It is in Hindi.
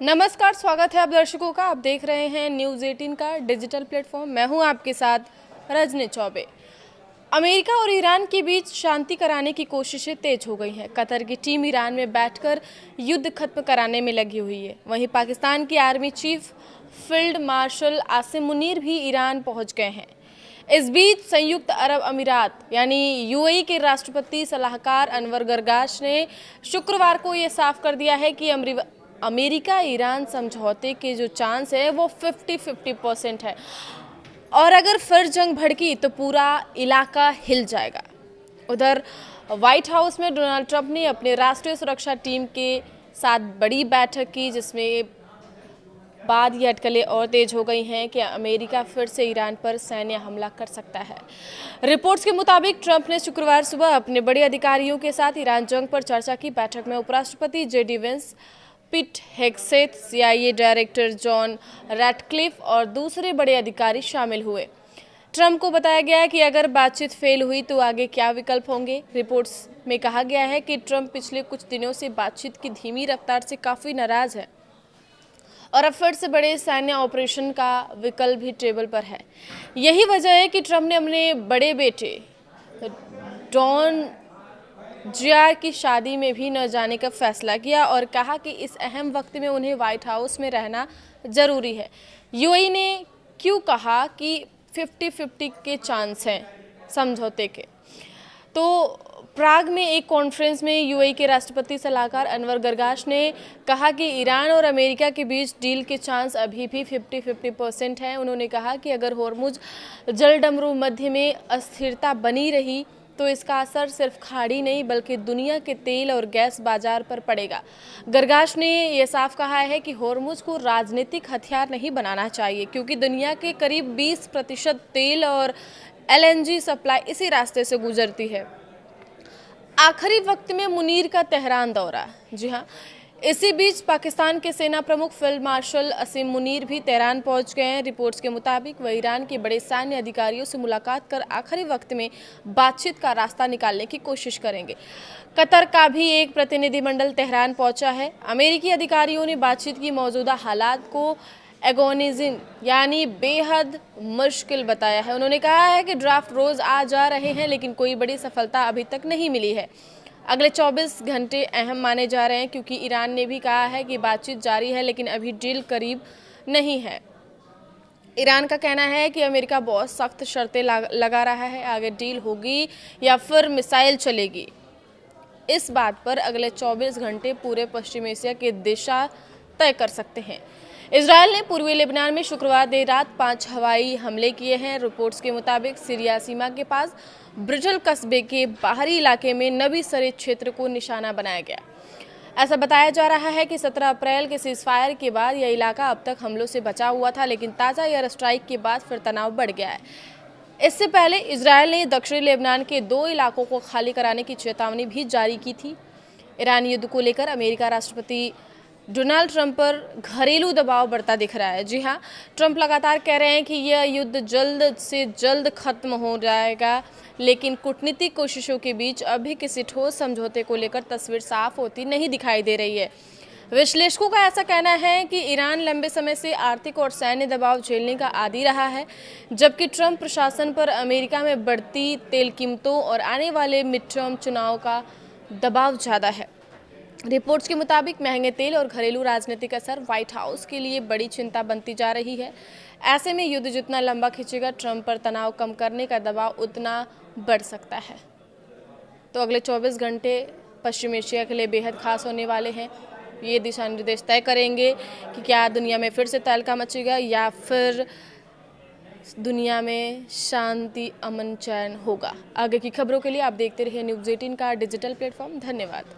नमस्कार, स्वागत है आप दर्शकों का। आप देख रहे हैं न्यूज़ 18 का डिजिटल प्लेटफॉर्म। मैं हूं आपके साथ रजनी चौबे। अमेरिका और ईरान के बीच शांति कराने की कोशिशें तेज हो गई हैं। कतर की टीम ईरान में बैठकर युद्ध खत्म कराने में लगी हुई है। वहीं पाकिस्तान की army chief field marshal Asim Munir भी ईरान पहुंच गए हैं। इस बीच संयुक्त अरब अमीरात यानी यूएई के राष्ट्रपति सलाहकार अनवर गर्गाश ने शुक्रवार को ये साफ कर दिया है कि अमेरिका ईरान समझौते के जो चांस है वो 50-50% है और अगर फिर जंग भड़की तो पूरा इलाका हिल जाएगा। उधर व्हाइट हाउस में डोनाल्ड ट्रंप ने अपने राष्ट्रीय सुरक्षा टीम के साथ बड़ी बैठक की, जिसमें बाद ये अटकलें और तेज हो गई हैं कि अमेरिका फिर से ईरान पर सैन्य हमला कर सकता है। रिपोर्ट्स के मुताबिक ट्रंप ने शुक्रवार सुबह अपने बड़े अधिकारियों के साथ ईरान जंग पर चर्चा की। बैठक में उपराष्ट्रपति JD Vance, Pete Hegseth, CIA director John Ratcliffe और दूसरे बड़े अधिकारी शामिल हुए। ट्रंप को बताया गया कि अगर बातचीत फेल हुई तो आगे क्या विकल्प होंगे। रिपोर्ट्स में कहा गया है कि ट्रंप पिछले कुछ दिनों से बातचीत की धीमी रफ्तार से काफ़ी नाराज है और अब फिर से बड़े सैन्य ऑपरेशन का विकल्प भी टेबल पर है। यही वजह है कि ट्रंप ने अपने बड़े बेटे डॉन जियार की शादी में भी न जाने का फैसला किया और कहा कि इस अहम वक्त में उन्हें व्हाइट हाउस में रहना जरूरी है। यूएई ने क्यों कहा कि 50-50 के चांस हैं समझौते के? तो प्राग में एक कॉन्फ्रेंस में यूएई के राष्ट्रपति सलाहकार अनवर गर्गाश ने कहा कि ईरान और अमेरिका के बीच डील के चांस अभी भी 50-50% हैं। उन्होंने कहा कि अगर होर्मुज जलडमरू मध्य में अस्थिरता बनी रही तो इसका असर सिर्फ खाड़ी नहीं बल्कि दुनिया के तेल और गैस बाजार पर पड़ेगा। गर्गाश ने यह साफ कहा है कि होर्मुज को राजनीतिक हथियार नहीं बनाना चाहिए, क्योंकि दुनिया के करीब 20% तेल और LNG सप्लाई इसी रास्ते से गुजरती है। आखिरी वक्त में मुनीर का तेहरान दौरा। जी हाँ, इसी बीच पाकिस्तान के सेना प्रमुख फील्ड मार्शल आसिम मुनीर भी तेहरान पहुंच गए हैं। रिपोर्ट्स के मुताबिक वह ईरान के बड़े सैन्य अधिकारियों से मुलाकात कर आखिरी वक्त में बातचीत का रास्ता निकालने की कोशिश करेंगे। कतर का भी एक प्रतिनिधिमंडल तेहरान पहुंचा है। अमेरिकी अधिकारियों ने बातचीत की मौजूदा हालात को एगोनिजिंग यानी बेहद मुश्किल बताया है। उन्होंने कहा है कि ड्राफ्ट रोज आ जा रहे हैं लेकिन कोई बड़ी सफलता अभी तक नहीं मिली है। अगले 24 घंटे अहम माने जा रहे हैं, क्योंकि ईरान ने भी कहा है कि बातचीत जारी है लेकिन अभी डील करीब नहीं है। ईरान का कहना है कि अमेरिका बहुत सख्त शर्तें लगा रहा है। आगे डील होगी या फिर मिसाइल चलेगी, इस बात पर अगले 24 घंटे पूरे पश्चिम एशिया की दिशा तय कर सकते हैं। इजरायल ने पूर्वी लेबनान में शुक्रवार देर रात 5 हवाई हमले किए हैं। रिपोर्ट्स के मुताबिक सीरिया सीमा के पास ब्रिजल कस्बे के बाहरी इलाके में नबी सरेद क्षेत्र को निशाना बनाया गया। ऐसा बताया जा रहा है कि 17 अप्रैल के सीजफायर के बाद यह इलाका अब तक हमलों से बचा हुआ था, लेकिन ताज़ा एयर स्ट्राइक के बाद फिर तनाव बढ़ गया है। इससे पहले इजरायल ने दक्षिणी लेबनान के 2 इलाकों को खाली कराने की चेतावनी भी जारी की थी। ईरान युद्ध को लेकर अमेरिका राष्ट्रपति डोनाल्ड ट्रंप पर घरेलू दबाव बढ़ता दिख रहा है। जी हाँ, ट्रंप लगातार कह रहे हैं कि यह युद्ध जल्द से जल्द खत्म हो जाएगा, लेकिन कूटनीतिक कोशिशों के बीच अभी किसी ठोस समझौते को लेकर तस्वीर साफ होती नहीं दिखाई दे रही है। विश्लेषकों का ऐसा कहना है कि ईरान लंबे समय से आर्थिक और सैन्य दबाव झेलने का आदी रहा है, जबकि ट्रंप प्रशासन पर अमेरिका में बढ़ती तेल कीमतों और आने वाले मिड टर्म चुनाव का दबाव ज़्यादा है। रिपोर्ट्स के मुताबिक महंगे तेल और घरेलू राजनीतिक असर व्हाइट हाउस के लिए बड़ी चिंता बनती जा रही है। ऐसे में युद्ध जितना लंबा खींचेगा, ट्रंप पर तनाव कम करने का दबाव उतना बढ़ सकता है। तो अगले 24 घंटे पश्चिम एशिया के लिए बेहद खास होने वाले हैं। ये दिशा निर्देश तय करेंगे कि क्या दुनिया में फिर से तहलका मचेगा या फिर दुनिया में शांति, अमन, चैन होगा। आगे की खबरों के लिए आप देखते रहिए न्यूज़ 18 का डिजिटल प्लेटफॉर्म। धन्यवाद।